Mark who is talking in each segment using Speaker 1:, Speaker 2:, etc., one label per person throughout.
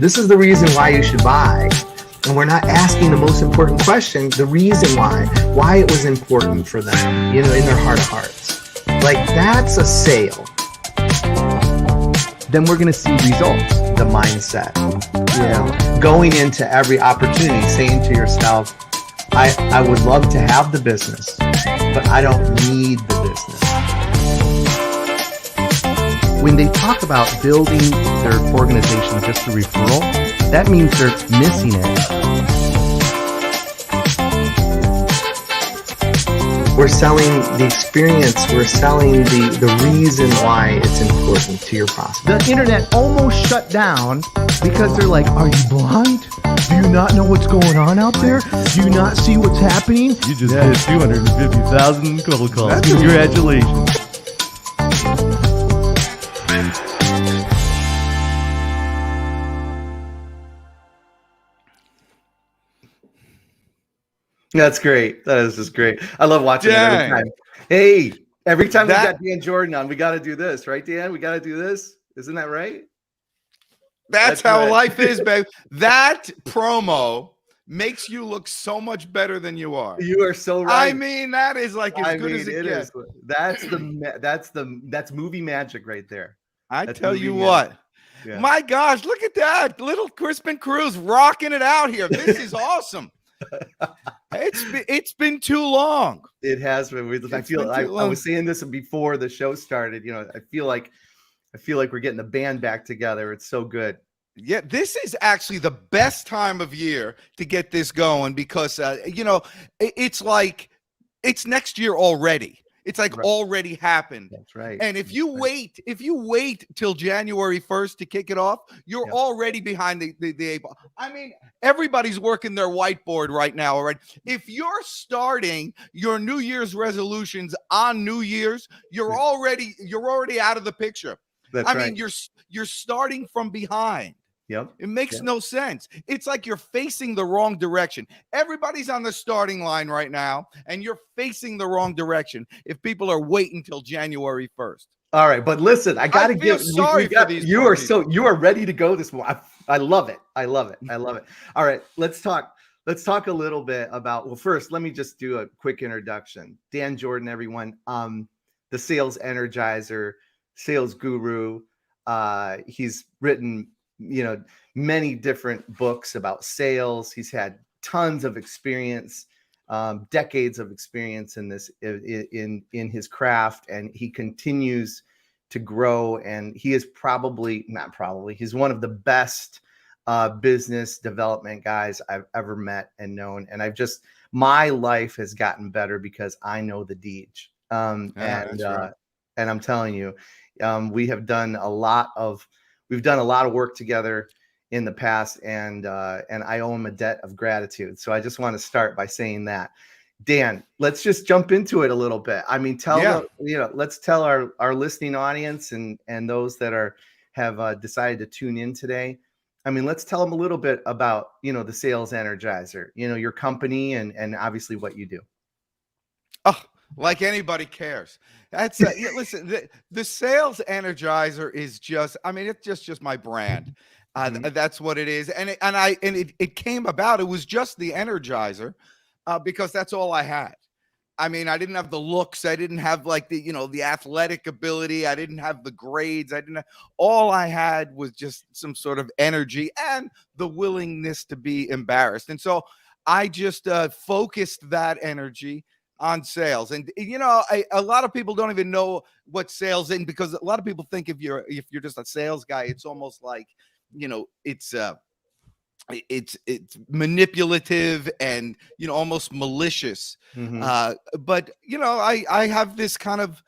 Speaker 1: This is the reason why you should buy. And we're not asking the most important question, the reason why it was important for them, in their heart of hearts. Like, that's a sale. Then we're going to see results, the mindset. Going into every opportunity, saying to yourself, I would love to have the business, but I don't need the business. When they talk about building their organization just through referral, that means they're missing it. We're selling the experience. We're selling the reason why it's important to your prospect.
Speaker 2: The internet almost shut down because they're like, are you blind? Do you not know what's going on out there? Do you not see what's happening?
Speaker 3: You just did 250,000 cold calls. Congratulations.
Speaker 1: That's great. That is just great. I love watching it every time. Hey, every time we got Dan Jourdan on, we got to do this, right, Dan? We got to do this. Isn't that right?
Speaker 4: That's how right. Life is, babe. That promo makes you look so much better than you are.
Speaker 1: You are so right.
Speaker 4: I mean, that is like as good as it gets.
Speaker 1: That's movie magic right there.
Speaker 4: That's tell you what. Yeah. My gosh, look at that. Little Crispin Cruz rocking it out here. This is awesome. It's been too long.
Speaker 1: It has been. I was saying this before the show started. I feel like we're getting the band back together. It's so good.
Speaker 4: Yeah, this is actually the best time of year to get this going because it's like it's next year already. It's like already happened.
Speaker 1: That's right.
Speaker 4: And if you wait till January 1st to kick it off, you're already behind the eight ball. I mean, everybody's working their whiteboard right now. All right. If you're starting your New Year's resolutions on New Year's, you're already out of the picture. I mean, you're starting from behind.
Speaker 1: Yep.
Speaker 4: It makes no sense. It's like you're facing the wrong direction. Everybody's on the starting line right now, and you're facing the wrong direction if people are waiting till January 1st.
Speaker 1: All right, but listen, I got to give
Speaker 4: sorry for these.
Speaker 1: You are ready to go this morning. I love it. I love it. I love it. All right, let's talk a little bit about. Well, first, let me just do a quick introduction. Dan Jourdan, everyone. The sales energizer, sales guru. He's written many different books about sales. He's had tons of experience, decades of experience in this, in his craft, and he continues to grow. And he is he's one of the best business development guys I've ever met and known. And my life has gotten better because I know the Deej. And I'm telling you, we've done a lot of work together in the past, and I owe him a debt of gratitude. So I just want to start by saying that. Dan, let's just jump into it a little bit. I mean, let's tell our listening audience and those that have decided to tune in today. I mean, let's tell them a little bit about, the Sales Energizer, your company and obviously what you do.
Speaker 4: Oh, like anybody cares. That's listen, the Sales Energizer is it's just my brand. That's what it is. And it came about. It was just the Energizer because that's all I had. I mean, I didn't have the looks. I didn't have the athletic ability. I didn't have the grades. All I had was just some sort of energy and the willingness to be embarrassed. And so I just focused that energy on sales. And a lot of people don't even know what sales is, because a lot of people think if you're just a sales guy, it's almost like it's manipulative and almost malicious. But I have this kind of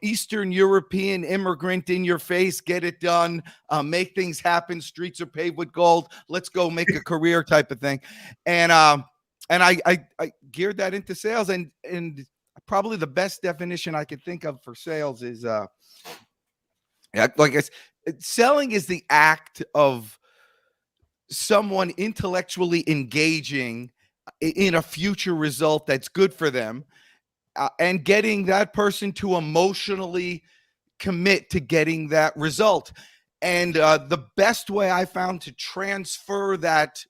Speaker 4: Eastern European immigrant in your face, get it done, make things happen, streets are paved with gold, let's go make a career type of thing. And I geared that into sales, and probably the best definition I could think of for sales is selling is the act of someone intellectually engaging in a future result that's good for them, and getting that person to emotionally commit to getting that result. And the best way I found to transfer that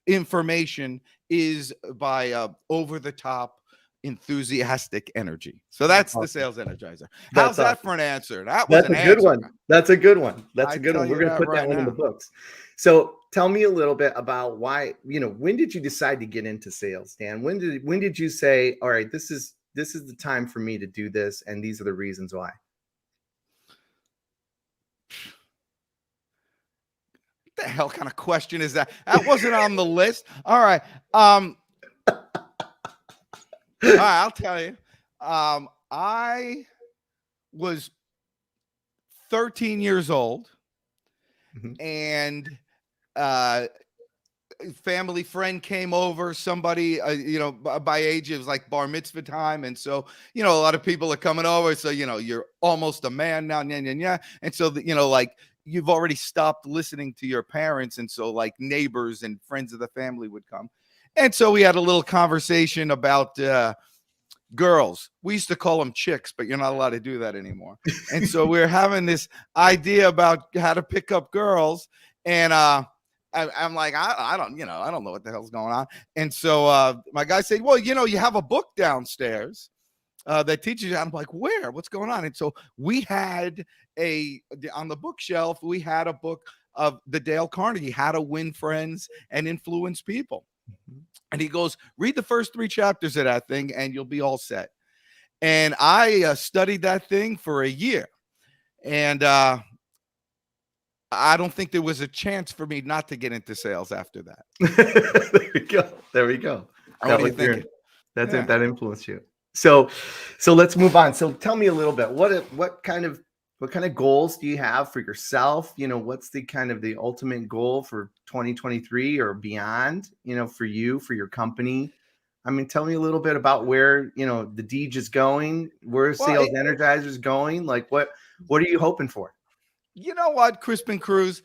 Speaker 4: information is by over the top enthusiastic energy. So that's the sales energizer. How's that for an answer? That was
Speaker 1: That's
Speaker 4: an
Speaker 1: a good
Speaker 4: answer.
Speaker 1: one. That's a good one. That's
Speaker 4: I
Speaker 1: a good
Speaker 4: tell
Speaker 1: one. We're
Speaker 4: you
Speaker 1: going to
Speaker 4: that
Speaker 1: put that
Speaker 4: right
Speaker 1: one in the
Speaker 4: now.
Speaker 1: books. So tell me a little bit about why, when did you decide to get into sales, Dan? When did you say, all right, this is the time for me to do this, and these are the reasons why?
Speaker 4: What the hell kind of question is that? That wasn't on the list. All right. All right, I'll tell you. I was 13 years old, and family friend came over. Somebody, by age, it was like bar mitzvah time, and so a lot of people are coming over. So you're almost a man now, and so like you've already stopped listening to your parents, and so like neighbors and friends of the family would come. And so we had a little conversation about girls. We used to call them chicks, but you're not allowed to do that anymore. And so we're having this idea about how to pick up girls. And I'm like, I don't know what the hell's going on. And so my guy said, well, you have a book downstairs that teaches you. I'm like, where? What's going on? And so we had on the bookshelf, we had a book of the Dale Carnegie, How to Win Friends and Influence People. And he goes, read the first 3 chapters of that thing and you'll be all set. And I studied that thing for a year. And I don't think there was a chance for me not to get into sales after that.
Speaker 1: There we go.
Speaker 4: What do you think?
Speaker 1: That influenced you. So let's move on. So tell me a little bit, what kind of goals do you have for yourself? What's the ultimate goal for 2023 or beyond, for you, for your company? I mean, tell me a little bit about where, the Deej is going, where Sales Energizer is going. Like what are you hoping for?
Speaker 4: You know what, Crispin Cruz?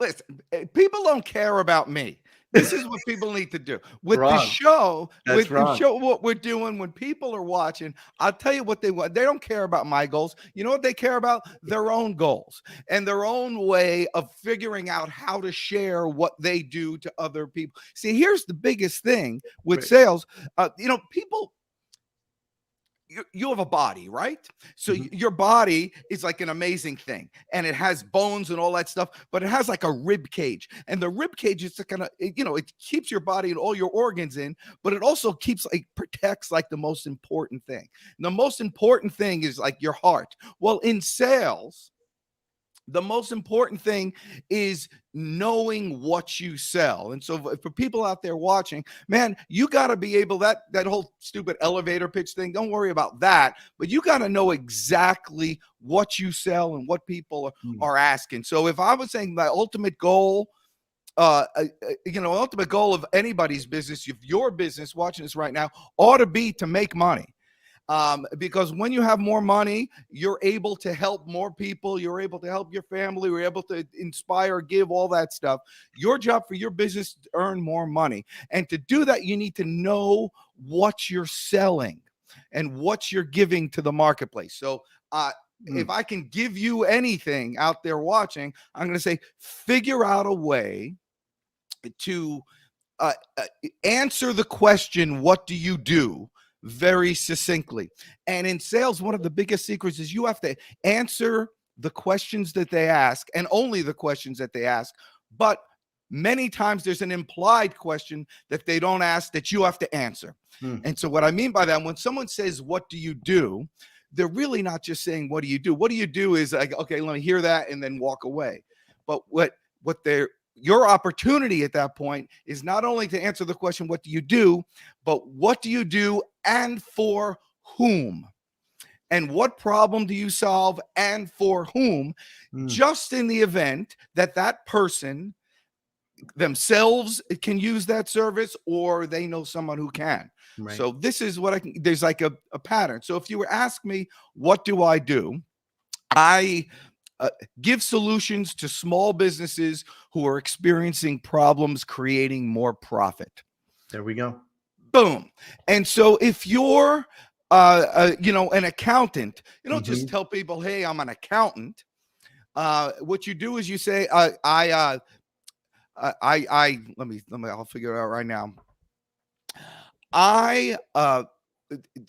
Speaker 4: Listen, people don't care about me. This is what people need to do with the show. What we're doing, when people are watching, I'll tell you what they want. They don't care about my goals. You know what they care about? Their own goals and their own way of figuring out how to share what they do to other people. See, here's the biggest thing with sales. People, you have a body, right? So your body is like an amazing thing, and it has bones and all that stuff, but it has like a rib cage, and the rib cage is kind of, it keeps your body and all your organs in, but it also protects like the most important thing. And the most important thing is like your heart. Well, in sales, the most important thing is knowing what you sell. And so for people out there watching, man, you got to be able, that whole stupid elevator pitch thing, don't worry about that, but you got to know exactly what you sell and what people are asking. So if I was saying my ultimate goal, ultimate goal of anybody's business, if your business watching this right now, ought to be to make money. Because when you have more money, you're able to help more people. You're able to help your family. You're able to inspire, give, all that stuff. Your job for your business to earn more money. And to do that, you need to know what you're selling and what you're giving to the marketplace. So if I can give you anything out there watching, I'm going to say, figure out a way to answer the question, what do you do? Very succinctly. And in sales, one of the biggest secrets is you have to answer the questions that they ask, and only the questions that they ask. But many times there's an implied question that they don't ask that you have to answer. And so what I mean by that, when someone says, what do you do? They're really not just saying, what do you do? What do you do is like, okay, let me hear that and then walk away. But your opportunity at that point is not only to answer the question, what do you do, but what do you do and for whom? And what problem do you solve and for whom? Just in the event that that person themselves can use that service, or they know someone who can. Right. So this is what there's like a pattern. So if you were ask me, what do? I give solutions to small businesses who are experiencing problems creating more profit.
Speaker 1: There we go.
Speaker 4: Boom. And so if you're, an accountant, you don't just tell people, hey, I'm an accountant. what you do is you say, let me, I'll figure it out right now. I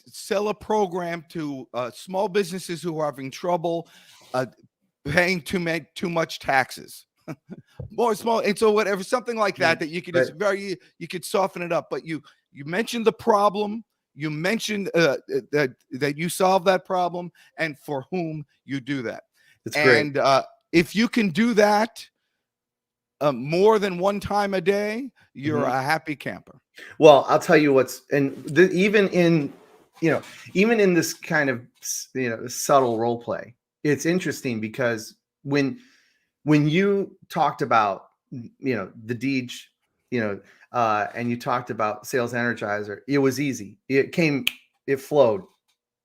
Speaker 4: sell a program to small businesses who are having trouble paying too much taxes. More small, and so whatever, something like that you could just you could soften it up. But you mentioned the problem, you mentioned that you solve that problem, and for whom you do that.
Speaker 1: That's great.
Speaker 4: And if you can do that more than one time a day, you're a happy camper.
Speaker 1: Well, I'll tell you what's, and even in this kind of subtle role play, it's interesting because when you talked about the Deej, and you talked about Sales Energizer, it was easy. It flowed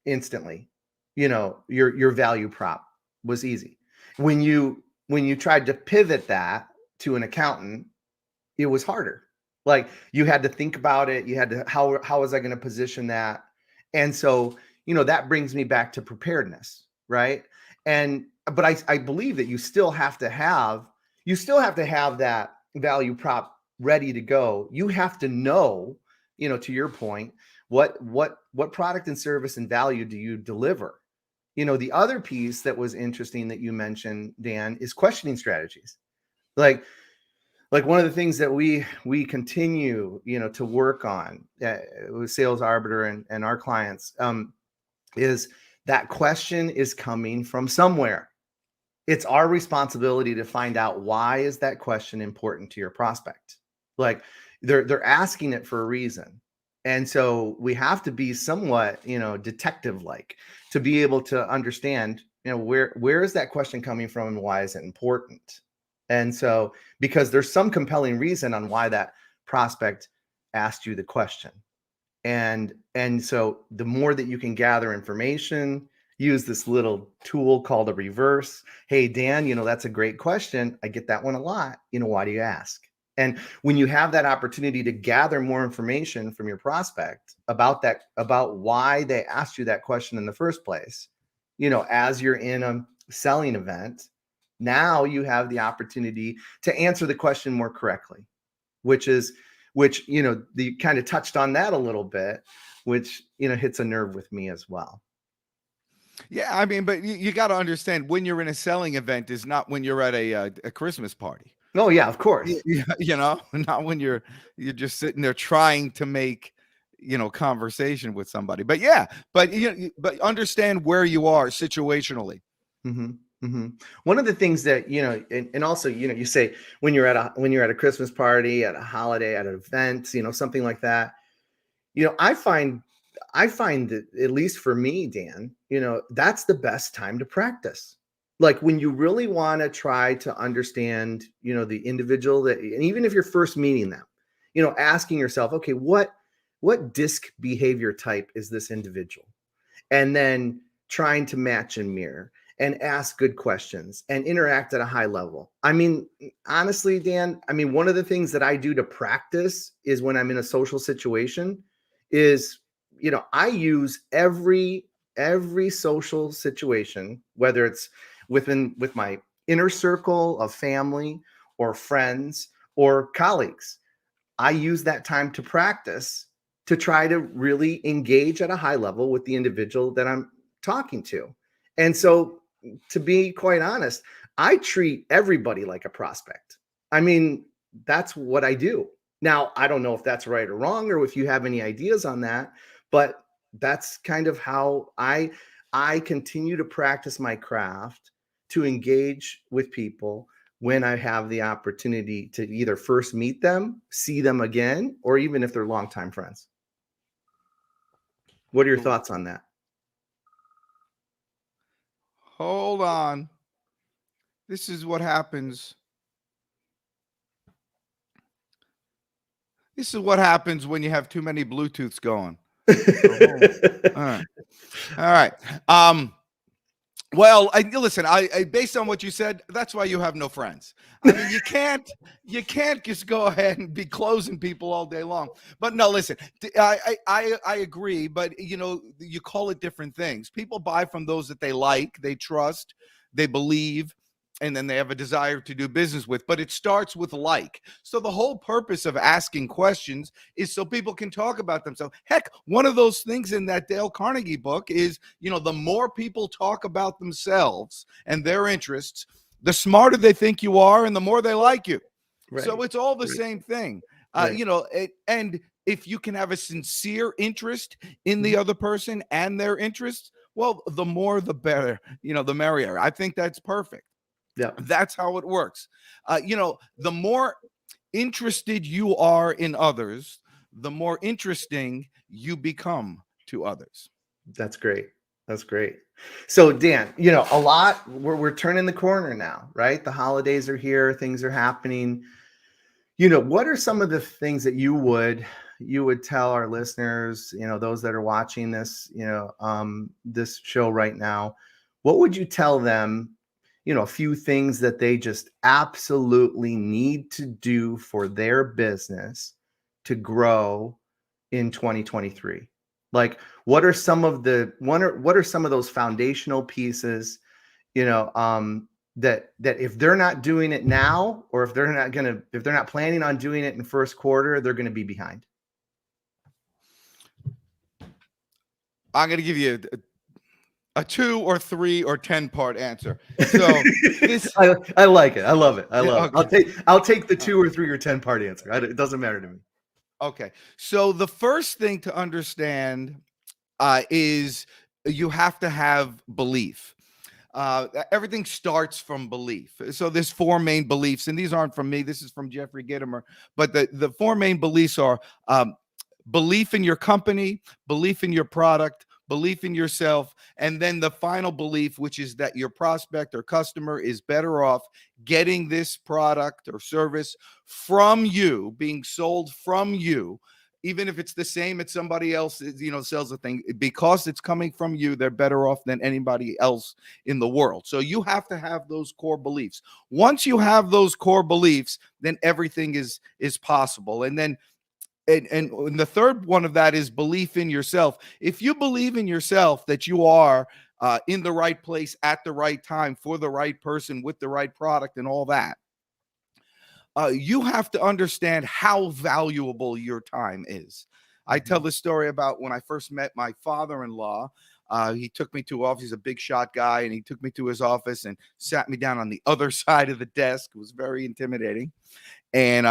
Speaker 1: instantly. Your value prop was easy. When you tried to pivot that to an accountant, it was harder. Like, you had to think about it. You had to, how was I going to position that? And so, that brings me back to preparedness, right? But I believe that you still have to have that value prop ready to go. You have to know, to your point, what product and service and value do you deliver? The other piece that was interesting that you mentioned, Dan, is questioning strategies. Like one of the things that we continue, to work on with Sales Arbiter and our clients is that question is coming from somewhere. It's our responsibility to find out, why is that question important to your prospect? Like, they're asking it for a reason. And so we have to be somewhat, detective-like to be able to understand, where is that question coming from and why is it important? And so, because there's some compelling reason on why that prospect asked you the question. And so the more that you can gather information, use this little tool called a reverse. Hey, Dan, that's a great question. I get that one a lot. Why do you ask? And when you have that opportunity to gather more information from your prospect about why they asked you that question in the first place, as you're in a selling event, now you have the opportunity to answer the question more correctly, which you kind of touched on that a little bit, which, hits a nerve with me as well.
Speaker 4: Yeah, I mean, but you got to understand, when you're in a selling event is not when you're at a Christmas party.
Speaker 1: Oh yeah, of course.
Speaker 4: Not when you're just sitting there trying to make, conversation with somebody. But yeah, but understand where you are situationally.
Speaker 1: Mm-hmm. Mm-hmm. One of the things that, and also, you say when you're at a Christmas party, at a holiday, at an event, something like that, I find that, at least for me, Dan, that's the best time to practice. Like, when you really want to try to understand, the individual, and even if you're first meeting them, asking yourself, okay, what disc behavior type is this individual? And then trying to match and mirror and ask good questions and interact at a high level. I mean, honestly, Dan, one of the things that I do to practice is, when I'm in a social situation, is, I use every social situation, whether it's with my inner circle of family or friends or colleagues, I use that time to practice, to try to really engage at a high level with the individual that I'm talking to. And so, to be quite honest, I treat everybody like a prospect. That's what I do. Now, I don't know if that's right or wrong, or if you have any ideas on that, but that's kind of how I continue to practice my craft, to engage with people when I have the opportunity to either first meet them, see them again, or even if they're longtime friends. What are your thoughts on that?
Speaker 4: Hold on. This is what happens. This is what happens when you have too many Bluetooths going. All right. Well, listen, I based on what you said, that's why you have no friends. You can't just go ahead and be closing people all day long. But no, listen, I agree, but you call it different things. People buy from those that they like, they trust, they believe, and then they have a desire to do business with, but it starts with like. So the whole purpose of asking questions is so people can talk about themselves. Heck, one of those things in that Dale Carnegie book is, the more people talk about themselves and their interests, the smarter they think you are and the more they like you. Right. So it's all the same thing. Right. And if you can have a sincere interest in the other person and their interests, well, the more the better, the merrier. I think that's perfect. Yeah, that's how it works. The more interested you are in others, the more interesting you become to others.
Speaker 1: That's great. That's great. So Dan, a lot, we're turning the corner now, right? The holidays are here, things are happening. What are some of the things that you would tell our listeners, those that are watching this, this show right now? What would you tell them? A few things that they just absolutely need to do for their business to grow in 2023. Like, what are some of those foundational pieces, that if they're not doing it now, or if they're not planning on doing it in first quarter, they're going to be behind?
Speaker 4: I'm going to give you a 2 or 3 or 10 part answer. So
Speaker 1: I like it. I love it. Okay. I'll take the 2 or 3 or 10 part answer. It doesn't matter to me.
Speaker 4: Okay. So the first thing to understand is you have to have belief. Everything starts from belief. So there's 4 main beliefs, and these aren't from me. This is from Jeffrey Gitomer. But the 4 main beliefs are belief in your company, belief in your product, belief in yourself, and then the final belief, which is that your prospect or customer is better off getting this product or service from you, being sold from you, even if it's the same as somebody else, sells a thing. Because it's coming from you, they're better off than anybody else in the world. So you have to have those core beliefs. Once you have those core beliefs, then everything is possible. And then And the third one of that is belief in yourself. If you believe in yourself that you are in the right place at the right time for the right person with the right product and all that, you have to understand how valuable your time is. I tell this story about when I first met my father-in-law. He took me to office. He's a big shot guy, and he took me to his office and sat me down on the other side of the desk. It was very intimidating. And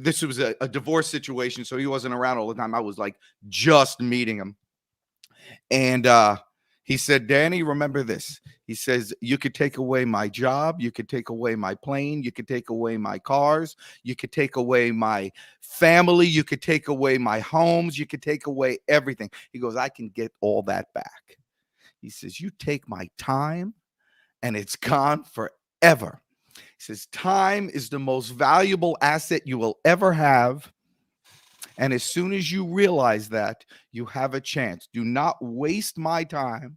Speaker 4: this was a divorce situation, so he wasn't around all the time. I was like just meeting him. And he said, Danny, remember this. He says, you could take away my job. You could take away my plane. You could take away my cars. You could take away my family. You could take away my homes. You could take away everything. He goes, I can get all that back. He says, you take my time and it's gone forever. He says, time is the most valuable asset you will ever have. And as soon as you realize that, you have a chance. Do not waste my time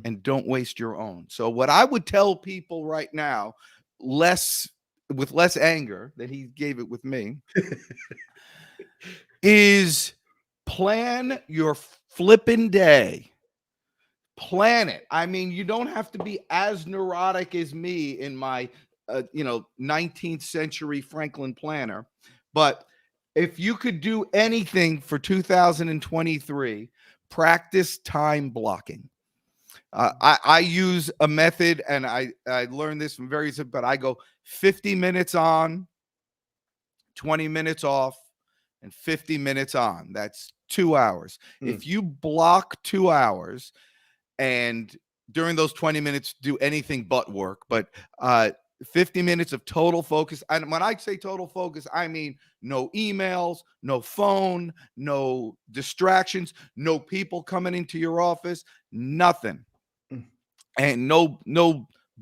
Speaker 4: and don't waste your own. So what I would tell people right now, with less anger than he gave it with me, is plan your flipping day. Plan it. I mean, you don't have to be as neurotic as me in my 19th century Franklin planner, but if you could do anything for 2023, practice time blocking. I use a method, and I learned this from various, but I go 50 minutes on, 20 minutes off, and 50 minutes on. That's 2 hours. If you block 2 hours, and during those 20 minutes, do anything but work, but 50 minutes of total focus. And when I say total focus, I mean no emails, no phone, no distractions, no people coming into your office, nothing. And no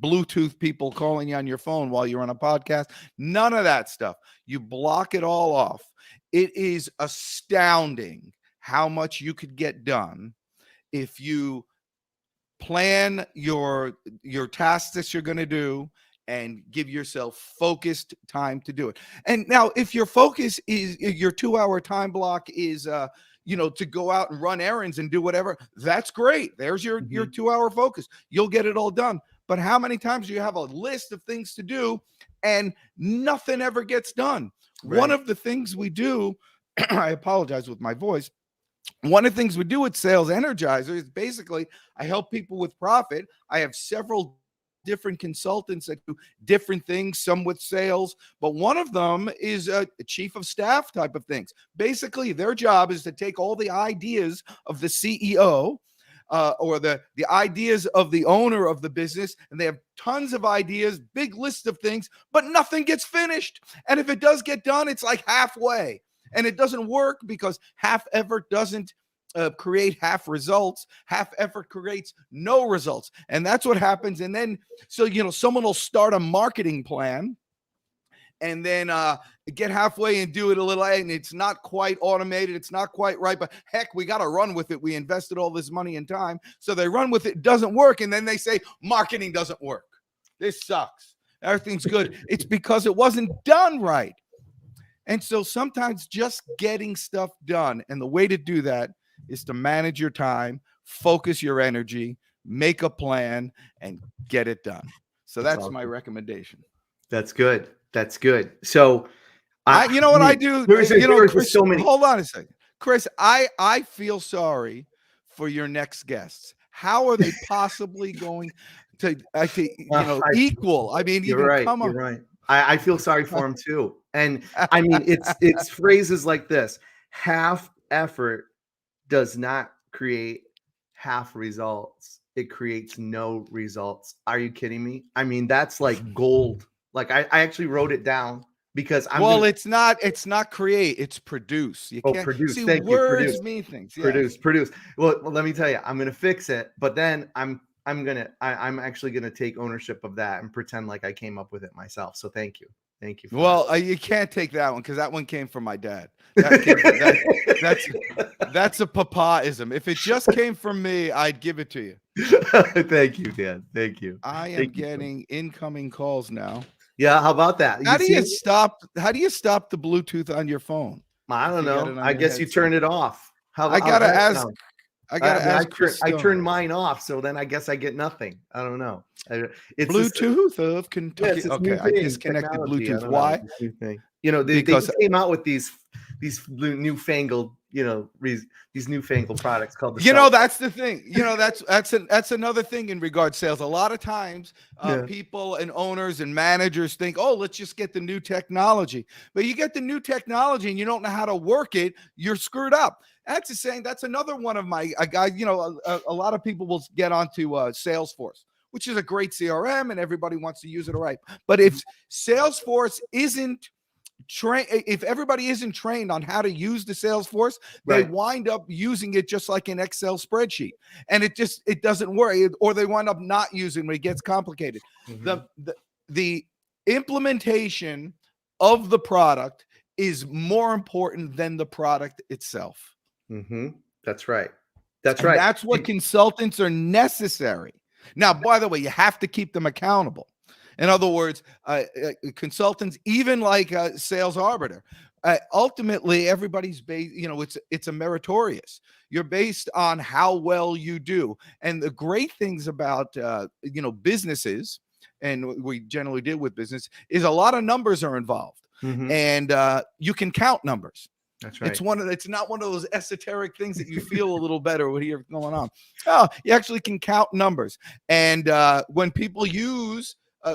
Speaker 4: Bluetooth people calling you on your phone while you're on a podcast. None of that stuff. You block it all off. It is astounding how much you could get done if you plan your tasks that you're going to do and give yourself focused time to do it. And now, if your focus is your 2-hour time block is, to go out and run errands and do whatever, that's great. There's your 2-hour focus. You'll get it all done. but how many times do you have a list of things to do and nothing ever gets done?
Speaker 1: Right.
Speaker 4: One of the things we do, I apologize with my voice. One of the things we do at Sales Energizer is basically I help people with profit. I have several different consultants that do different things, some with sales, but one of them is a chief of staff type of things. Basically, their job is to take all the ideas of the CEO or the ideas of the owner of the business, and they have tons of ideas, big list of things, but nothing gets finished. And if it does get done, it's like halfway. And it doesn't work because half effort doesn't create half results. Half effort creates no results. And that's what happens. And then, so, someone will start a marketing plan and then get halfway and do it a little, and it's not quite automated. It's not quite right, but heck, we got to run with it. We invested all this money and time. So they run with it. It doesn't work. And then they say, marketing doesn't work. This sucks. Everything's good. It's because it wasn't done right. And so sometimes just getting stuff done, and the way to do that is to manage your time, focus your energy, make a plan, and get it done. So that's
Speaker 1: awesome.
Speaker 4: My recommendation.
Speaker 1: That's good. That's good. So,
Speaker 4: you know what I do?
Speaker 1: Chris, so many.
Speaker 4: Hold on a second. Chris, I feel sorry for your next guests. How are they possibly going to equal? I mean,
Speaker 1: you're right. You're right. I feel sorry for him too. And I mean, it's phrases like this: half effort does not create half results. It creates no results. Are you kidding me? I mean, that's like gold. Like I actually wrote it down because
Speaker 4: it's not create, it's produce. You can't
Speaker 1: produce.
Speaker 4: See,
Speaker 1: Thank
Speaker 4: words
Speaker 1: you. Produce.
Speaker 4: mean things.
Speaker 1: Yes. Produce. Well, let me tell you, I'm gonna fix it, but then I'm actually gonna take ownership of that and pretend like I came up with it myself. So thank you. Thank you.
Speaker 4: You can't take that one because that one came from my dad. That's a papaism. If it just came from me, I'd give it to you.
Speaker 1: Thank you, Dan. Thank you.
Speaker 4: I am getting incoming calls now.
Speaker 1: Yeah, how about that?
Speaker 4: How do you stop the Bluetooth on your phone?
Speaker 1: I don't know. I guess you turn it off.
Speaker 4: I gotta ask.
Speaker 1: I turned mine off, so then I guess I get nothing. I don't know. It's
Speaker 4: Bluetooth of Kentucky.
Speaker 1: Yeah,
Speaker 4: okay, I disconnected Bluetooth. Why?
Speaker 1: They just came out with these newfangled, these newfangled products called the
Speaker 4: that's the thing. That's another thing in regard to sales. A lot of times people and owners and managers think, oh, let's just get the new technology. But you get the new technology and you don't know how to work it, you're screwed up. That's the saying. That's another one of my guys. A lot of people will get onto Salesforce, which is a great CRM, and everybody wants to use it, all right. But if Salesforce isn't if everybody isn't trained on how to use the Salesforce, they wind up using it just like an Excel spreadsheet, and it doesn't work, or they wind up not using it when it gets complicated. Mm-hmm. The implementation of the product is more important than the product itself.
Speaker 1: Mm-hmm. That's right. That's right.
Speaker 4: That's what consultants are necessary. Now, by the way, you have to keep them accountable. In other words, consultants, even like Sales Arbiter, ultimately everybody's based, it's a meritorious. You're based on how well you do. And the great things about, businesses, and we generally deal with business, is a lot of numbers are involved. Mm-hmm. And you can count numbers.
Speaker 1: That's right.
Speaker 4: It's not one of those esoteric things that you feel a little better when you're going on. Oh, you actually can count numbers. And when people use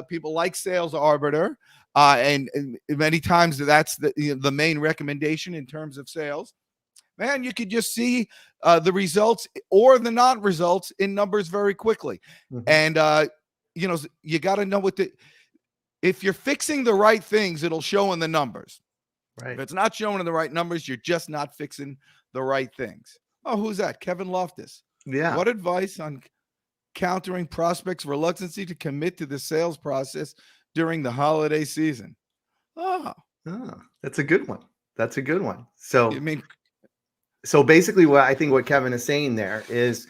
Speaker 4: people like Sales Arbiter, and many times that's the main recommendation in terms of sales, man, you could just see the results or the non-results in numbers very quickly. Mm-hmm. And you got to know if you're fixing the right things, it'll show in the numbers. Right. If it's not showing in the right numbers, you're just not fixing the right things. Oh, who's that? Kevin Loftus.
Speaker 1: Yeah.
Speaker 4: What advice on countering prospects' reluctance to commit to the sales process during the holiday season?
Speaker 1: That's a good one. That's a good one. So basically what Kevin is saying there is,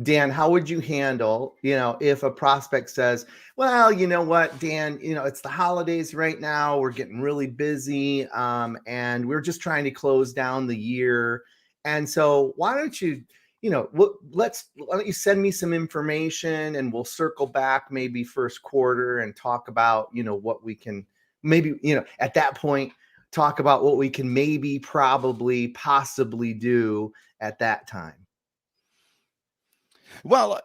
Speaker 1: Dan, how would you handle, if a prospect says, well, you know what, Dan, it's the holidays right now. We're getting really busy. And we're just trying to close down the year. And so why don't you, why don't you send me some information and we'll circle back maybe first quarter and talk about, what we can maybe, at that point, talk about what we can maybe, probably, possibly do at that time.
Speaker 4: Well,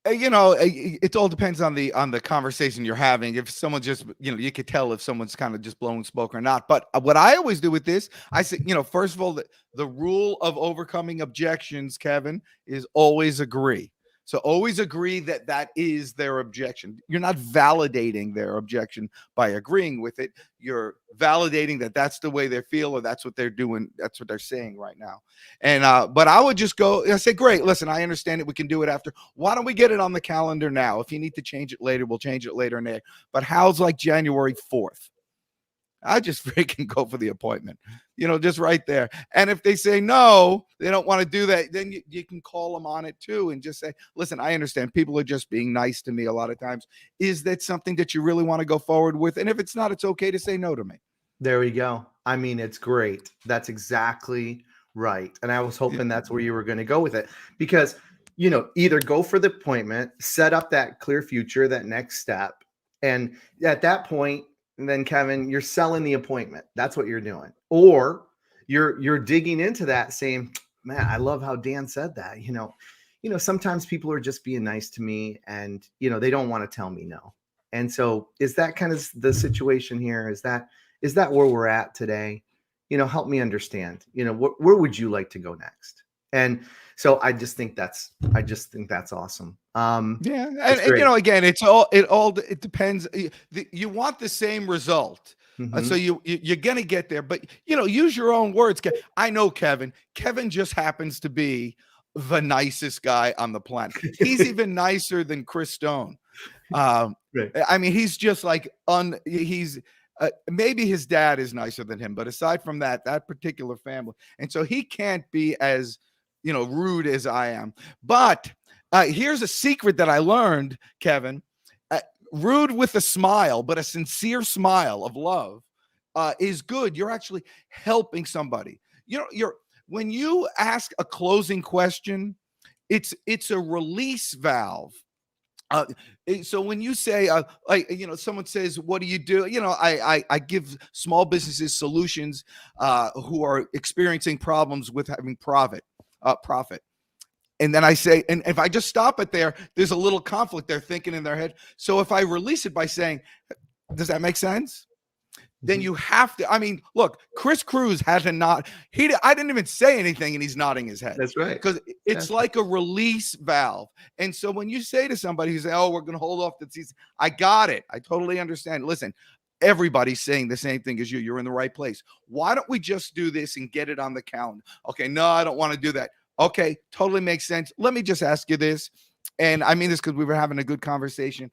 Speaker 4: it all depends on the conversation you're having. If someone just, you could tell if someone's kind of just blowing smoke or not. But what I always do with this, I say, first of all, the rule of overcoming objections, Kevin, is always agree. So always agree that is their objection. You're not validating their objection by agreeing with it. You're validating that that's the way they feel, or that's what they're doing. That's what they're saying right now. And but I would just go, I say, great, listen, I understand it. We can do it after. Why don't we get it on the calendar now? If you need to change it later, we'll change it later in there. But how's like January 4th? I just freaking go for the appointment, just right there. And if they say no, they don't want to do that, then you can call them on it too and just say, listen, I understand people are just being nice to me a lot of times. Is that something that you really want to go forward with? And if it's not, it's okay to say no to me.
Speaker 1: There we go. I mean, it's great. That's exactly right. And I was hoping that's where you were going to go with it, because, either go for the appointment, set up that clear future, that next step. And at that point, and then Kevin, you're selling the appointment. That's what you're doing. Or you're digging into that saying, man, I love how Dan said that. Sometimes people are just being nice to me and, they don't want to tell me no. And so is that kind of the situation here? Is that where we're at today? Help me understand, where would you like to go next? And so I just think that's awesome.
Speaker 4: Yeah. And again, it depends. You want the same result.
Speaker 1: Mm-hmm.
Speaker 4: So you're going to get there, but use your own words. I know Kevin just happens to be the nicest guy on the planet. He's even nicer than Chris Stone.
Speaker 1: Right.
Speaker 4: I mean, he's just like, maybe his dad is nicer than him, but aside from that particular family. And so he can't be as, rude as I am. But here's a secret that I learned, Kevin. Rude with a smile, but a sincere smile of love is good. You're actually helping somebody. When you ask a closing question, it's a release valve. So when you say, someone says, what do you do? I give small businesses solutions who are experiencing problems with having profit. And then I say, and if I just stop it there's a little conflict they're thinking in their head. So if I release it by saying, does that make sense? Then you have to, look, Chris Cruz had to nod. I didn't even say anything and he's nodding his head.
Speaker 1: That's right.
Speaker 4: Because it's like a release valve. And so when you say to somebody who's, oh, we're going to hold off the season, I got it. I totally understand. Listen, everybody's saying the same thing as you. You're in the right place. Why don't we just do this and get it on the calendar? Okay, no, I don't want to do that. Okay, totally makes sense. Let me just ask you this. And I mean this because we were having a good conversation.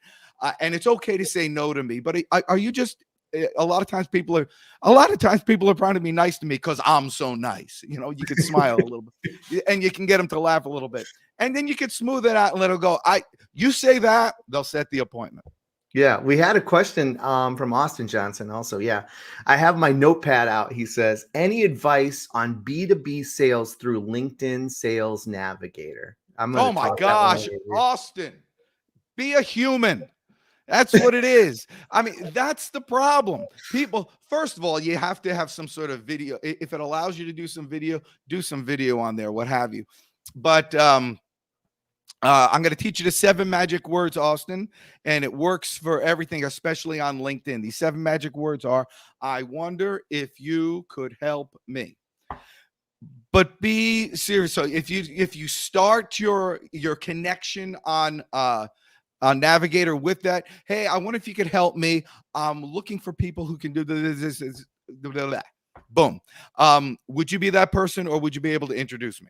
Speaker 4: And it's okay to say no to me. But are you just... A lot of times people are trying to be nice to me because I'm so nice. You can smile a little bit and you can get them to laugh a little bit. And then you can smooth it out and let them go. You say that, they'll set the appointment.
Speaker 1: Yeah, we had a question from Austin Johnson also. Yeah, I have my notepad out. He says, any advice on B2B sales through LinkedIn Sales Navigator?
Speaker 4: Oh my gosh, Austin, be a human. That's what it is. That's the problem. People, first of all, you have to have some sort of video. If it allows you to do some video on there, what have you. But I'm going to teach you the 7 magic words, Austin, and it works for everything, especially on LinkedIn. These 7 magic words are, I wonder if you could help me. But be serious. So if you start your connection on Navigator with that, hey, I wonder if you could help me. I'm looking for people who can do this. Boom. Would you be that person, or would you be able to introduce me?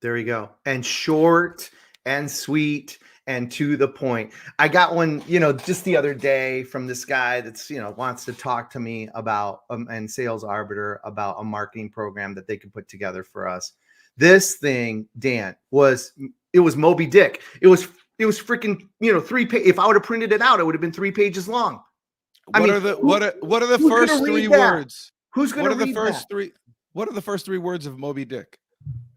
Speaker 1: There you go. And short and sweet and to the point. I got one, just the other day from this guy that's, wants to talk to me about and Sales Arbiter about a marketing program that they could put together for us. This thing, Dan, was Moby Dick. It was freaking, 3 pages. If I would have printed it out, it would have been 3 pages long.
Speaker 4: What are the first 3 words?
Speaker 1: Who's going to read
Speaker 4: that? What are the first 3 words of Moby Dick?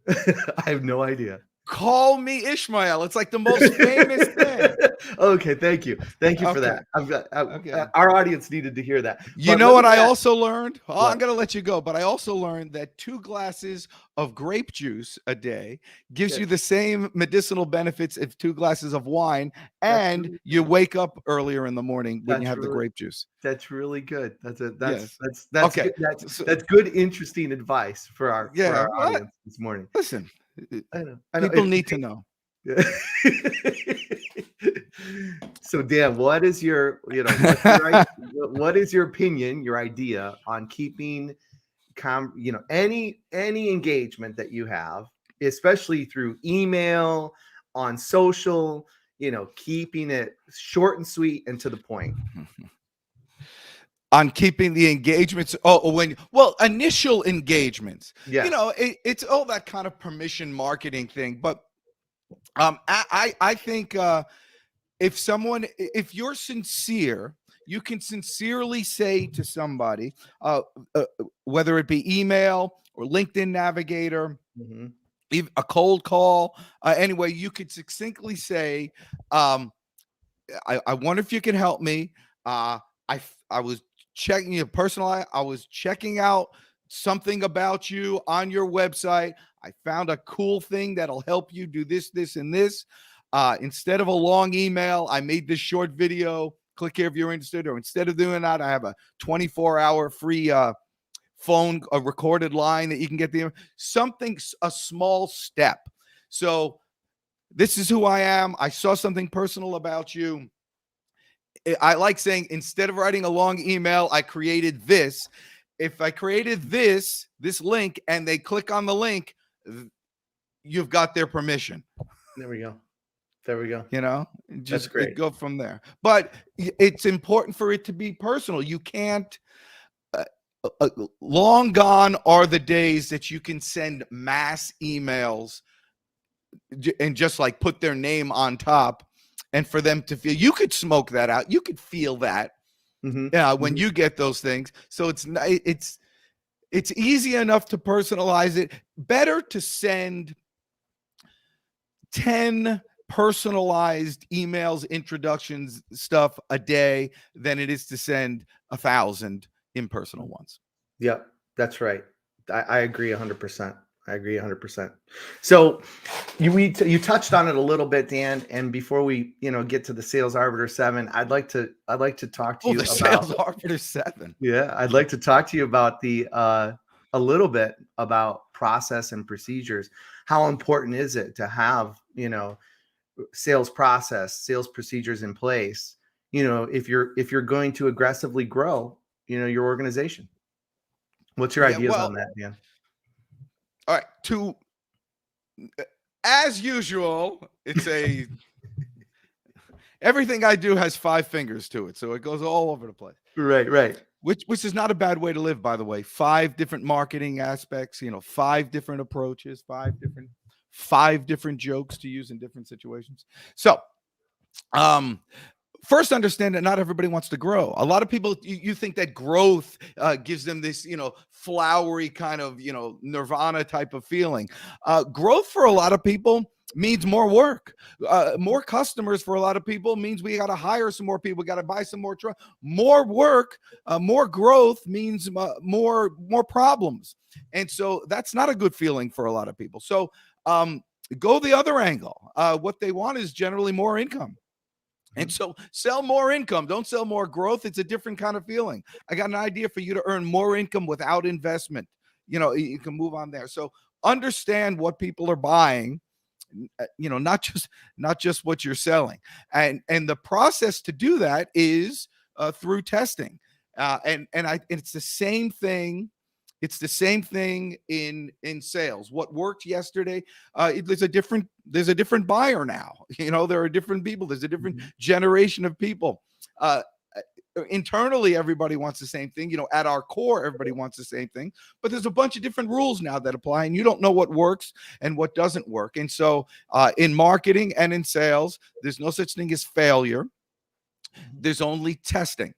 Speaker 1: I have no idea.
Speaker 4: Call me Ishmael. It's like the most famous thing.
Speaker 1: Okay, thank you for
Speaker 4: Okay.
Speaker 1: that. I've got
Speaker 4: Okay.
Speaker 1: our audience needed to hear that.
Speaker 4: You
Speaker 1: But
Speaker 4: know
Speaker 1: let
Speaker 4: what
Speaker 1: me
Speaker 4: I
Speaker 1: ask-
Speaker 4: also learned? Oh, I'm
Speaker 1: What?
Speaker 4: going to let you go, but I also learned that 2 glasses of grape juice a day gives
Speaker 1: Yeah.
Speaker 4: you the same medicinal benefits as 2 glasses of wine,
Speaker 1: That's
Speaker 4: and
Speaker 1: really
Speaker 4: you
Speaker 1: good.
Speaker 4: wake up earlier in the morning when you
Speaker 1: That's
Speaker 4: have the
Speaker 1: really
Speaker 4: grape juice.
Speaker 1: That's really good.
Speaker 4: Yes.
Speaker 1: That's
Speaker 4: Okay.
Speaker 1: good.
Speaker 4: So,
Speaker 1: That's good, interesting advice for
Speaker 4: yeah.
Speaker 1: our
Speaker 4: Well,
Speaker 1: audience this morning.
Speaker 4: listen,
Speaker 1: I know.
Speaker 4: people need to know.
Speaker 1: Yeah. So Dan, what is your, what's your, what is your opinion, your idea on keeping any engagement that you have, especially through email, on social, keeping it short and sweet and to the point.
Speaker 4: On keeping the engagements. Initial engagements.
Speaker 1: Yes.
Speaker 4: It's all that kind of permission marketing thing. But I think if you're sincere, you can sincerely say to somebody, whether it be email or LinkedIn Navigator,
Speaker 1: Mhm.
Speaker 4: even a cold call, anyway, you could succinctly say, I wonder if you can help me. I was checking your personal. I was checking out something about you on your website. I found a cool thing that'll help you do this, this, and this. Instead of a long email, I made this short video. Click here if you're interested. Or instead of doing that, I have a 24-hour free phone, a recorded line that you can get a small step. So this is who I am. I saw something personal about you. I like saying, instead of writing a long email, I created this. If I created this link and they click on the link, you've got their permission.
Speaker 1: There we go.
Speaker 4: Just
Speaker 1: great.
Speaker 4: go from there. But it's important for it to be personal. You can't, long gone are the days that you can send mass emails and just like put their name on top. And for them to feel, you could smoke that out. You could feel that when you get those things. So it's easy enough to personalize it. Better to send 10 personalized emails, introductions, stuff a day than it is to send 1,000 impersonal ones.
Speaker 1: Yep, that's right. I agree 100%. I agree 100%. So you touched on it a little bit, Dan. And before we get to the Sales Arbiter 7, I'd like to talk to you
Speaker 4: the
Speaker 1: about
Speaker 4: Sales Arbiter 7.
Speaker 1: Yeah, I'd like to talk to you about a little bit about process and procedures. How important is it to have sales process, sales procedures in place? If you're going to aggressively grow your organization. What's your ideas on that, Dan?
Speaker 4: All right. As usual, it's everything I do has 5 fingers to it, so it goes all over the place.
Speaker 1: Right.
Speaker 4: Which is not a bad way to live, by the way. 5 different marketing aspects, 5 different approaches, 5 different jokes to use in different situations. So, first, understand that not everybody wants to grow. A lot of people, you think that growth gives them this, flowery kind of, nirvana type of feeling. Growth for a lot of people means more work. More customers for a lot of people means we got to hire some more people. We got to buy some more truck. More work, more growth means more problems. And so that's not a good feeling for a lot of people. So go the other angle. What they want is generally more income. And so sell more income. Don't sell more growth. It's a different kind of feeling. I got an idea for you to earn more income without investment. You can move on there. So understand what people are buying, not just what you're selling. And the process to do that is through testing. It's the same thing. It's the same thing in sales. What worked yesterday, there's a different buyer now. There are different people. There's a different generation of people. Internally, everybody wants the same thing. At our core, everybody wants the same thing. But there's a bunch of different rules now that apply, and you don't know what works and what doesn't work. And so in marketing and in sales, there's no such thing as failure. There's only testing.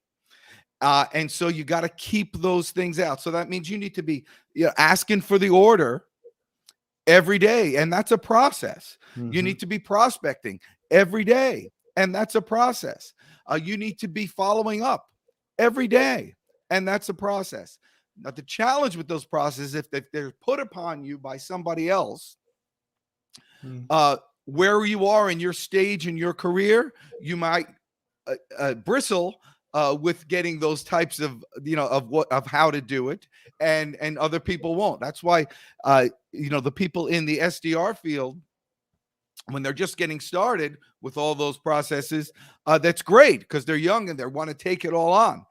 Speaker 4: And so you got to keep those things out. So that means you need to be asking for the order every day, and that's a process. You
Speaker 1: Mhm.
Speaker 4: need to be prospecting every day, and that's a process. You need to be following up every day, and that's a process. Now, the challenge with those processes, if they're put upon you by somebody else,
Speaker 1: Mm.
Speaker 4: where you are in your stage in your career, you might bristle with getting those types of, of how to do it, and other people won't. That's why the people in the SDR field, when they're just getting started with all those processes, that's great because they're young and they want to take it all on.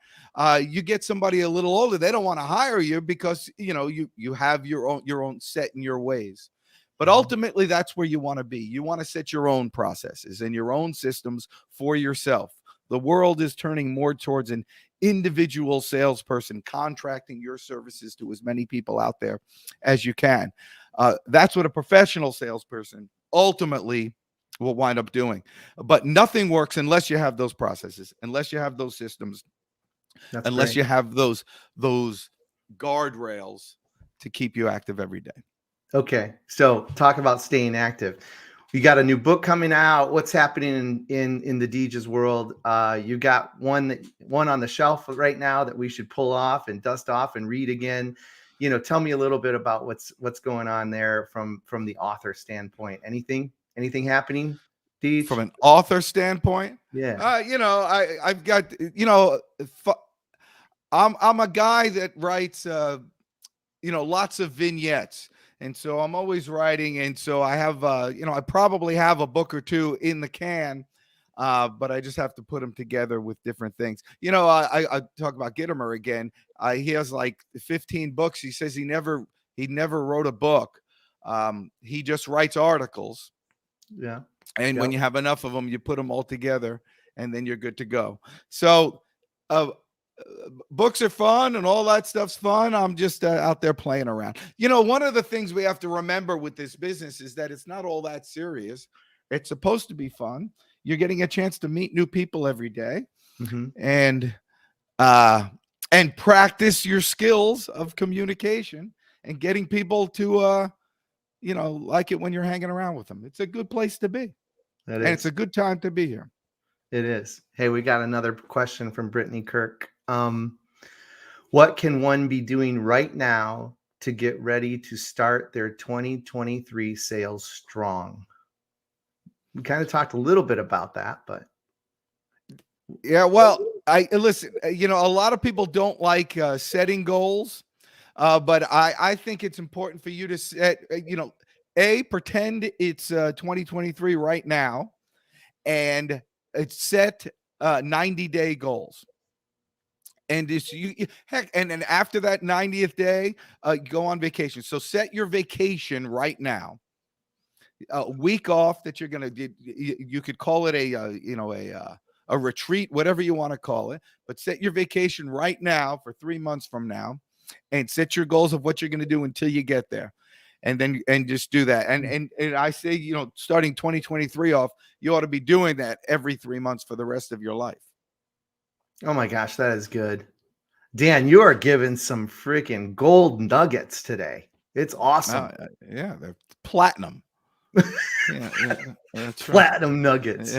Speaker 4: You get somebody a little older, they don't want to hire you because you have your own set in your ways. But ultimately, that's where you want to be. You want to set your own processes and your own systems for yourself. The world is turning more towards an individual salesperson, contracting your services to as many people out there as you can. That's what a professional salesperson ultimately will wind up doing. But nothing works unless you have those processes, unless you have those systems,
Speaker 1: That's
Speaker 4: unless
Speaker 1: great.
Speaker 4: you have those guardrails to keep you active every day.
Speaker 1: Okay, so talk about staying active. You got a new book coming out. What's happening in the Deej's world? You got one on the shelf right now that we should pull off and dust off and read again. Tell me a little bit about what's going on there from the author standpoint. Anything happening, Deej?
Speaker 4: From an author standpoint,
Speaker 1: Yeah.
Speaker 4: I've got I'm a guy that writes lots of vignettes. And so I'm always writing. And so I have, I probably have a book or two in the can, but I just have to put them together with different things. I talk about Gittimer again. He has like 15 books. He says he never wrote a book. He just writes articles.
Speaker 1: Yeah.
Speaker 4: And when you have enough of them, you put them all together and then you're good to go. So, books are fun and all that stuff's fun. I'm just out there playing around. One of the things we have to remember with this business is that it's not all that serious. It's supposed to be fun. You're getting a chance to meet new people every day, and practice your skills of communication and getting people to like it when you're hanging around with them. It's a good place to be. And it's a good time to be here.
Speaker 1: It is. Hey, we got another question from Brittany Kirk. What can one be doing right now to get ready to start their 2023 sales strong? We kind of talked a little bit about that, but
Speaker 4: yeah, well, listen, a lot of people don't like setting goals, but I think it's important for you to set, pretend it's 2023 right now, and it's set 90-day goals. And it's heck, and then after that 90th day, go on vacation. So set your vacation right now. A week off that you're gonna do. You could call it a retreat, whatever you want to call it. But set your vacation right now for 3 months from now, and set your goals of what you're gonna do until you get there. And just do that. And I say, starting 2023 off, you ought to be doing that every 3 months for the rest of your life.
Speaker 1: oh my gosh, that is good. Dan, you are giving some freaking gold nuggets today. It's awesome.
Speaker 4: Yeah, they're platinum. Yeah, that's right.
Speaker 1: Platinum nuggets.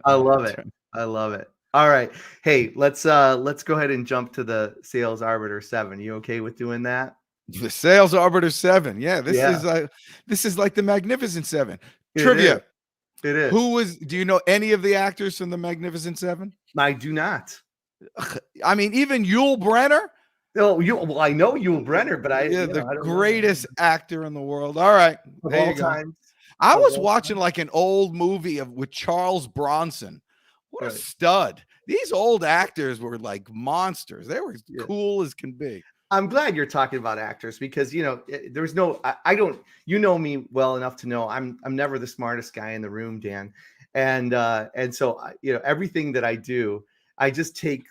Speaker 1: I love it. I love it. All right. Hey, let's go ahead and jump to the Sales Arbiter 7. You okay with doing that?
Speaker 4: The Sales Arbiter 7. Yeah, this is like the Magnificent 7. Trivia.
Speaker 1: It is.
Speaker 4: Do you know any of the actors from the Magnificent 7?
Speaker 1: I do not.
Speaker 4: I mean, even Yul Brynner.
Speaker 1: Oh, well, I know Yul Brynner, but I
Speaker 4: the
Speaker 1: I don't
Speaker 4: greatest actor in the world. All right,
Speaker 1: of
Speaker 4: there
Speaker 1: all
Speaker 4: you go.
Speaker 1: time.
Speaker 4: I was watching like an old movie with Charles Bronson. What a stud! These old actors were like monsters. They were cool as can be.
Speaker 1: I'm glad you're talking about actors because there's no I don't me well enough to know I'm never the smartest guy in the room, Dan, and so everything that I do, I just take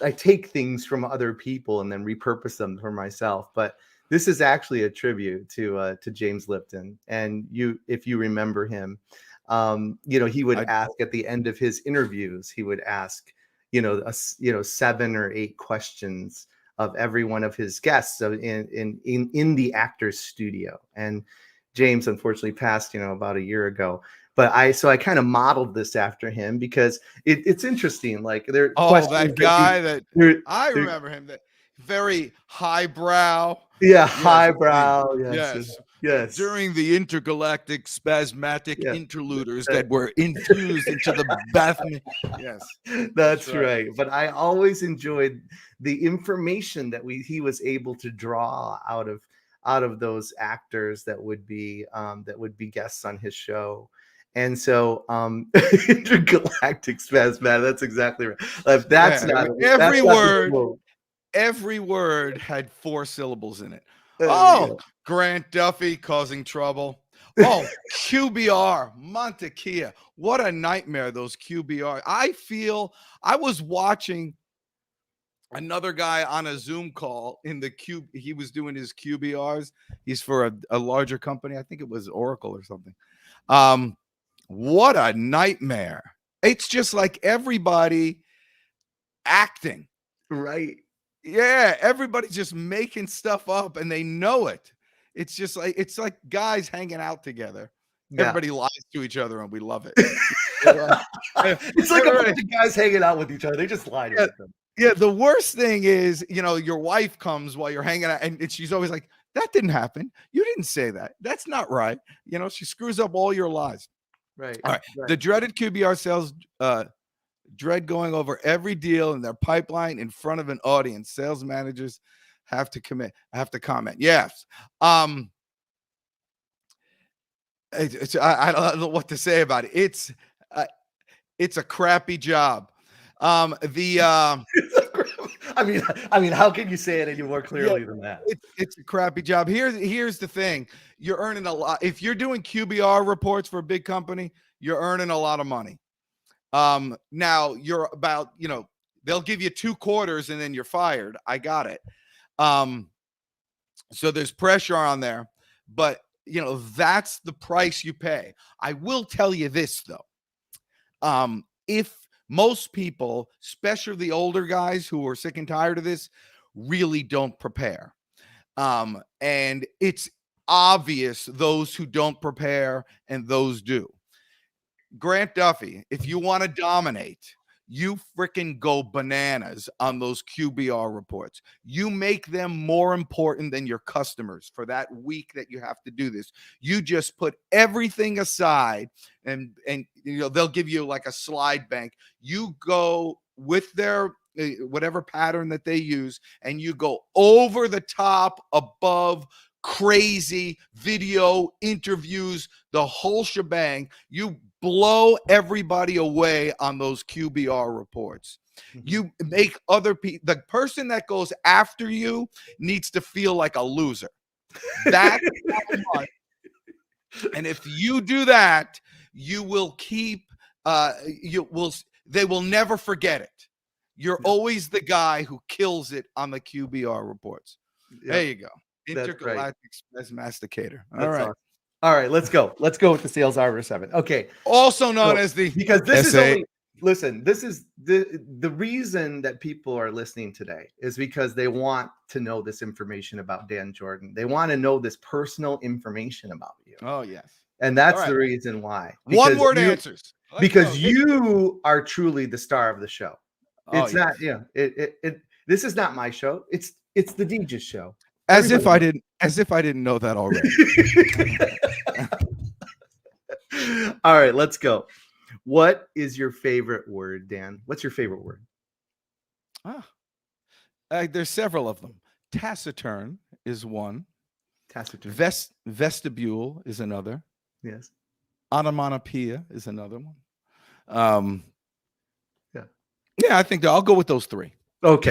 Speaker 1: I take things from other people and then repurpose them for myself. But this is actually a tribute to James Lipton, and if you remember him, he would ask at the end of his interviews, he would ask 7 or 8 questions of every one of his guests in the actor's studio. And James unfortunately passed, about a year ago. But I kind of modeled this after him because it's interesting. Like there are
Speaker 4: Oh,
Speaker 1: questions
Speaker 4: that guy that
Speaker 1: they're-
Speaker 4: I
Speaker 1: they're-
Speaker 4: remember him. That very highbrow.
Speaker 1: yeah,
Speaker 4: Yes,
Speaker 1: highbrow. Yes,
Speaker 4: yes.
Speaker 1: yes.
Speaker 4: During the intergalactic spasmatic
Speaker 1: Yeah.
Speaker 4: interluders
Speaker 1: That-
Speaker 4: that were infused into the bathroom. Yes,
Speaker 1: That's
Speaker 4: right.
Speaker 1: right. But I always enjoyed the information that he was able to draw out of those actors that would be guests on his show. And so intergalactic spasmatic, that's exactly right. That's
Speaker 4: Yeah,
Speaker 1: not
Speaker 4: every
Speaker 1: that's not the
Speaker 4: word.
Speaker 1: quote.
Speaker 4: Every word had 4 syllables in it.
Speaker 1: There we
Speaker 4: Oh,
Speaker 1: go.
Speaker 4: Grant Duffy causing trouble. Oh, QBR, Monte Kia. What a nightmare, those QBR. I was watching another guy on a Zoom call in the Q. He was doing his QBRs. He's for a larger company. I think it was Oracle or something. What a nightmare. It's just like everybody acting.
Speaker 1: Right.
Speaker 4: Yeah, everybody's just making stuff up and they know it. It's like guys hanging out together.
Speaker 1: Yeah.
Speaker 4: Everybody lies to each other and we love it.
Speaker 1: It's like a bunch of guys hanging out with each other. They just lie to each other.
Speaker 4: Yeah, the worst thing is, your wife comes while you're hanging out and she's always like, that didn't happen. You didn't say that. That's not right. She screws up all your lies.
Speaker 1: Right.
Speaker 4: All right.
Speaker 1: Right.
Speaker 4: The dreaded QBR sales dread going over every deal in their pipeline in front of an audience. Sales managers have to comment. Yes. I don't know what to say about it. It's a crappy job.
Speaker 1: I mean, how can you say it any more clearly than that?
Speaker 4: It's a crappy job. Here's the thing. You're earning a lot. If you're doing QBR reports for a big company, you're earning a lot of money. Now you're about, they'll give you 2 quarters and then you're fired. I got it. So there's pressure on there, but that's the price you pay. I will tell you this though. If most people, especially the older guys who are sick and tired of this, really don't prepare. And it's obvious those who don't prepare and those do. Grant Duffy, if you want to dominate, you freaking go bananas on those QBR reports. You make them more important than your customers for that week that you have to do this. You just put everything aside and they'll give you like a slide bank. You go with their whatever pattern that they use and you go over the top, above, crazy video interviews, the whole shebang. You blow everybody away on those QBR reports. You make other people, the person that goes after you needs to feel like a loser. That's how much. And if you do that, you will keep, they will never forget it. You're always the guy who kills it on the QBR reports. Yep. There you go. Intergalactic Masticator. All right. Awesome.
Speaker 1: All right, let's go. Let's go with the Sales Arbiter 7. Okay.
Speaker 4: Also known as the
Speaker 1: because this SA. Is only listen, this is the reason that people are listening today is because they want to know this information about Dan Jourdan. They want to know this personal information about you.
Speaker 4: Oh, yes.
Speaker 1: And that's the reason why.
Speaker 4: One word answers.
Speaker 1: Because you are truly the star of the show. It's not, this is not my show. It's the Deej's show.
Speaker 4: As if I didn't know that already.
Speaker 1: All right, let's go. What is your favorite word, Dan? What's your favorite word?
Speaker 4: There's several of them. Taciturn is one.
Speaker 1: Taciturn.
Speaker 4: Vestibule is another.
Speaker 1: Yes.
Speaker 4: Onomatopoeia is another one. Yeah, I think I'll go with those 3.
Speaker 1: Okay.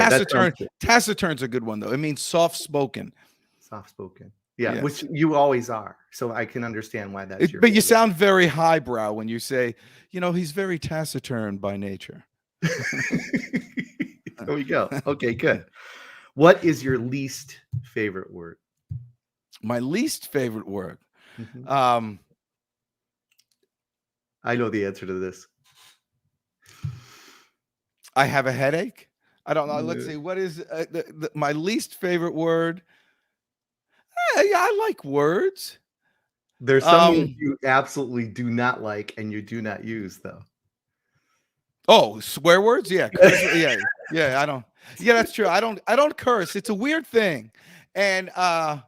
Speaker 4: Taciturn's a good one though. It means soft-spoken.
Speaker 1: Soft-spoken. Yeah, yes. Which you always are. So I can understand why that's your
Speaker 4: But you sound very highbrow when you say, he's very taciturn by nature.
Speaker 1: There we go. Okay, good. What is your least favorite word?
Speaker 4: My least favorite word.
Speaker 1: Mm-hmm. I know the answer to this.
Speaker 4: I have a headache. I don't know. Let's see. What is my least favorite word? Yeah, I like words.
Speaker 1: There's something that
Speaker 4: Um,
Speaker 1: you absolutely do not like and you do not use, though.
Speaker 4: oh, swear words? Yeah, curse. Yeah, yeah. I don't. Yeah, that's true. I don't curse. It's a weird thing, and I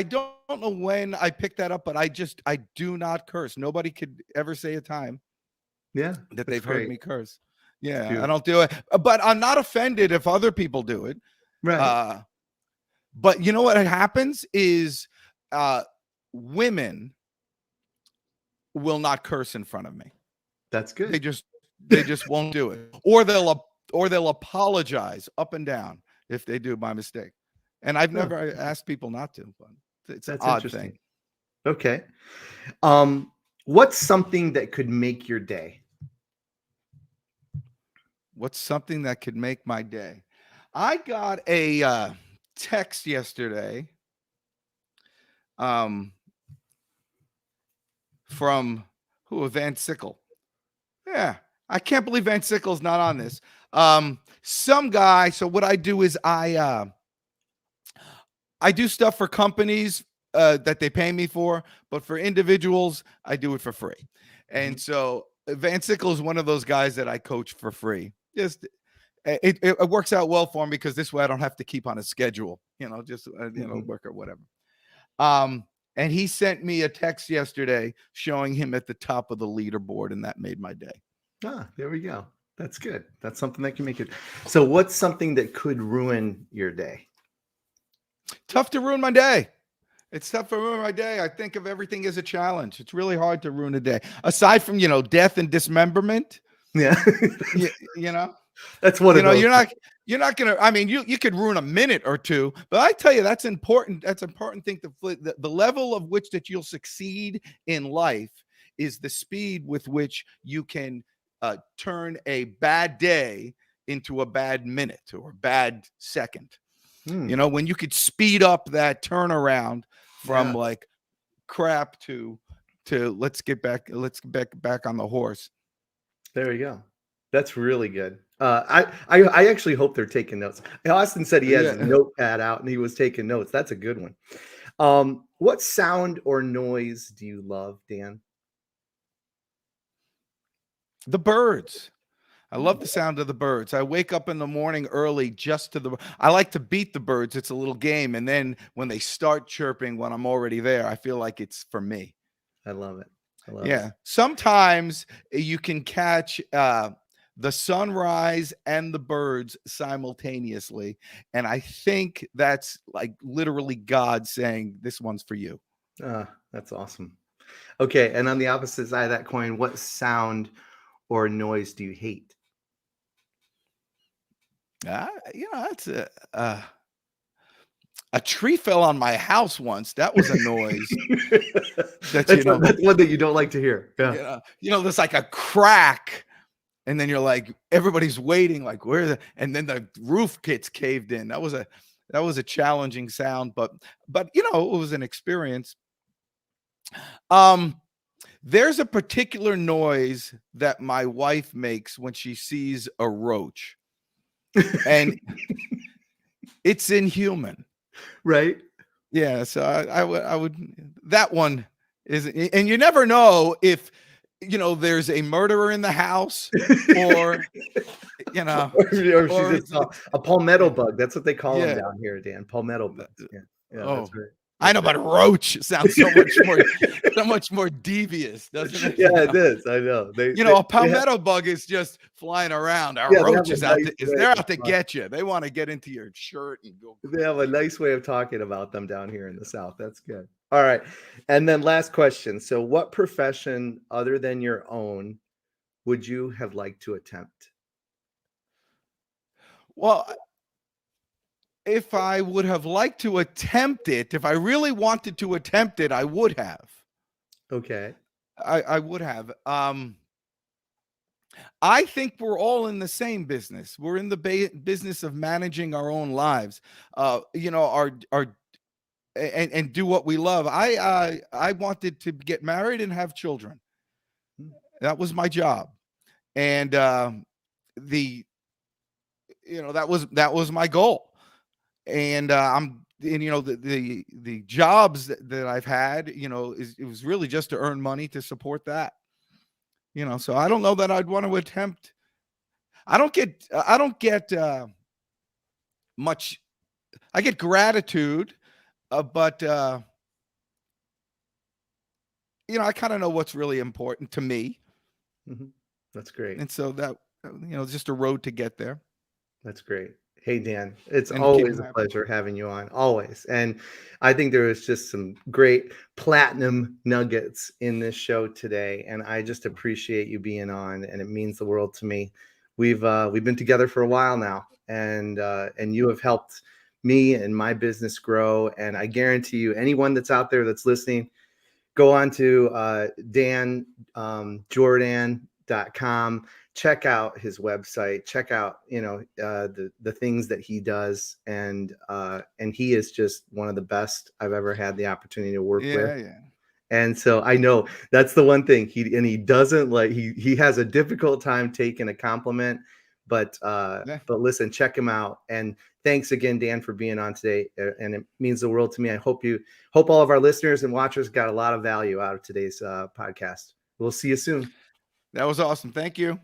Speaker 4: don't know when I picked that up, but I do not curse. Nobody could ever say a time
Speaker 1: Yeah,
Speaker 4: that
Speaker 1: that's
Speaker 4: they've heard
Speaker 1: great.
Speaker 4: me curse.
Speaker 1: It's
Speaker 4: Yeah, I
Speaker 1: beautiful.
Speaker 4: don't do it, but I'm not offended if other people do it.
Speaker 1: Right.
Speaker 4: Uh, but you know what happens is, uh, women will not curse in front of me.
Speaker 1: That's
Speaker 4: They
Speaker 1: good.
Speaker 4: just they just won't do it, or they'll apologize up and down if they do by mistake. And I've
Speaker 1: Oh,
Speaker 4: never asked people not to, but it's an
Speaker 1: that's
Speaker 4: odd
Speaker 1: interesting.
Speaker 4: thing.
Speaker 1: Okay. Um, what's something that could make your day?
Speaker 4: What's something that could make my day? I got a text yesterday um, from who? Van Sickle. Yeah, I can't believe Van Sickle's not on this. Some guy. So what I do is I do stuff for companies that they pay me for, but for individuals, I do it for free. And
Speaker 1: Mhm.
Speaker 4: so Van Sickle is one of those guys that I coach for free. Just it works out well for me because this way I don't have to keep on a schedule, just
Speaker 1: Mhm.
Speaker 4: work or whatever. Um, and he sent me a text yesterday showing him at the top of the leaderboard, and that made my day.
Speaker 1: Ah, there we go. That's good. That's something that can make it. So, what's something that could ruin your day?
Speaker 4: Tough to ruin my day. It's tough to ruin my day. I think of everything as a challenge. It's really hard to ruin a day. Aside from, death and dismemberment,
Speaker 1: Yeah,
Speaker 4: you, you know,
Speaker 1: that's one of those.
Speaker 4: you're not gonna. I mean, you could ruin a minute or two, but I tell you, that's important. That's an important thing the level of which that you'll succeed in life is the speed with which you can turn a bad day into a bad minute or a bad second.
Speaker 1: Hmm,
Speaker 4: When you could speed up that turnaround from
Speaker 1: yeah,
Speaker 4: like crap to let's get back on the horse.
Speaker 1: there you go. That's really good. I actually hope they're taking notes. Austin said he has his
Speaker 4: Yeah.
Speaker 1: notepad out and he was taking notes. That's a good one. What sound or noise do you love, Dan?
Speaker 4: The birds. I love the
Speaker 1: Hmm,
Speaker 4: sound of the birds. I wake up in the morning early I like to beat the birds. It's a little game. And then when they start chirping when I'm already there, I feel like it's for me.
Speaker 1: I love it. I love it.
Speaker 4: Yeah. Sometimes you can catch the sunrise and the birds simultaneously. And I think that's like literally God saying, this one's for you.
Speaker 1: That's awesome. Okay, and on the opposite side of that coin, what sound or noise do you hate?
Speaker 4: That's a tree fell on my house once. That was a noise that,
Speaker 1: That's one that you don't like to hear. Yeah.
Speaker 4: there's like a crack. And then you're like, everybody's waiting, like, and then the roof gets caved in. That was a challenging sound, but it was an experience. There's a particular noise that my wife makes when she sees a roach, and it's inhuman.
Speaker 1: Right?
Speaker 4: Yeah, so I would that one is, and you never know if there's a murderer in the house, or
Speaker 1: Or
Speaker 4: or
Speaker 1: she's just a palmetto bug. That's what they call them
Speaker 4: yeah.
Speaker 1: down here, Dan. Palmetto bugs. Yeah. Yeah,
Speaker 4: Oh,
Speaker 1: that's right.
Speaker 4: I
Speaker 1: That's
Speaker 4: know,
Speaker 1: right.
Speaker 4: but roach sounds so much more devious, doesn't it?
Speaker 1: Yeah, it is. I know.
Speaker 4: A palmetto bug is just flying around. A
Speaker 1: Yeah, they have
Speaker 4: roach
Speaker 1: a
Speaker 4: is out
Speaker 1: nice
Speaker 4: to, is
Speaker 1: way
Speaker 4: they're
Speaker 1: of
Speaker 4: out to
Speaker 1: talking.
Speaker 4: get you. They want to get into your shirt and go.
Speaker 1: They have a nice way of talking about them down here in the South. That's good. All right. And then last question. So what profession other than your own would you have liked to attempt?
Speaker 4: Well, if I would have liked to attempt it, if I really wanted to attempt it, I would have.
Speaker 1: Okay.
Speaker 4: I would have. I think we're all in the same business. We're in the business of managing our own lives. Our and do what we love. I wanted to get married and have children.
Speaker 1: Hmm.
Speaker 4: That was my job, and the that was my goal. And I'm the jobs that I've had, it was really just to earn money to support that. So I don't know that I'd want to attempt. I don't get much. I get gratitude, but I kind of know what's really important to me.
Speaker 1: Mm-hmm. That's great.
Speaker 4: And so that, just a road to get there.
Speaker 1: That's great. Hey, Dan, it's
Speaker 4: And
Speaker 1: always
Speaker 4: keep
Speaker 1: a pleasure having you on, always. And I think there was just some great platinum nuggets in this show today. And I just appreciate you being on, and it means the world to me. We've been together for a while now, and you have helped me and my business grow. And I guarantee you, anyone that's out there that's listening, go on to Jourdan.com. Check out his website, check out, the things that he does. And he is just one of the best I've ever had the opportunity to work with.
Speaker 4: Yeah.
Speaker 1: And so I know that's the one thing he doesn't like, he has a difficult time taking a compliment, but listen, check him out. And thanks again, Dan, for being on today. And it means the world to me. I hope all of our listeners and watchers got a lot of value out of today's podcast. We'll see you soon.
Speaker 4: That was awesome. Thank you.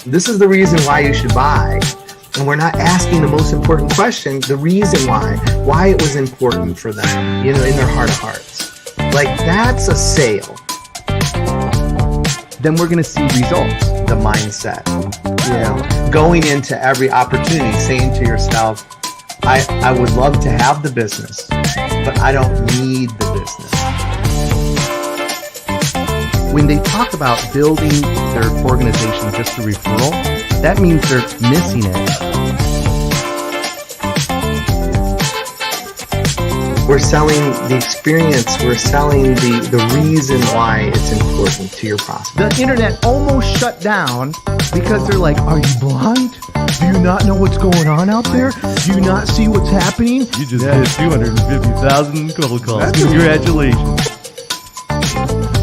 Speaker 2: This is the reason why you should buy. And we're not asking the most important question, the reason why it was important for them, in their heart of hearts. Like, that's a sale. Then we're going to see results, the mindset. Going into every opportunity, saying to yourself, I would love to have the business, but I don't need the business. When they talk about building their organization just through referral, that means they're missing it. We're selling the experience. We're selling the reason why it's important to your prospect. The internet almost shut down because they're like, are you blind? Do you not know what's going on out there? Do you not see what's happening?
Speaker 3: You just hit 250,000 cold calls. Congratulations.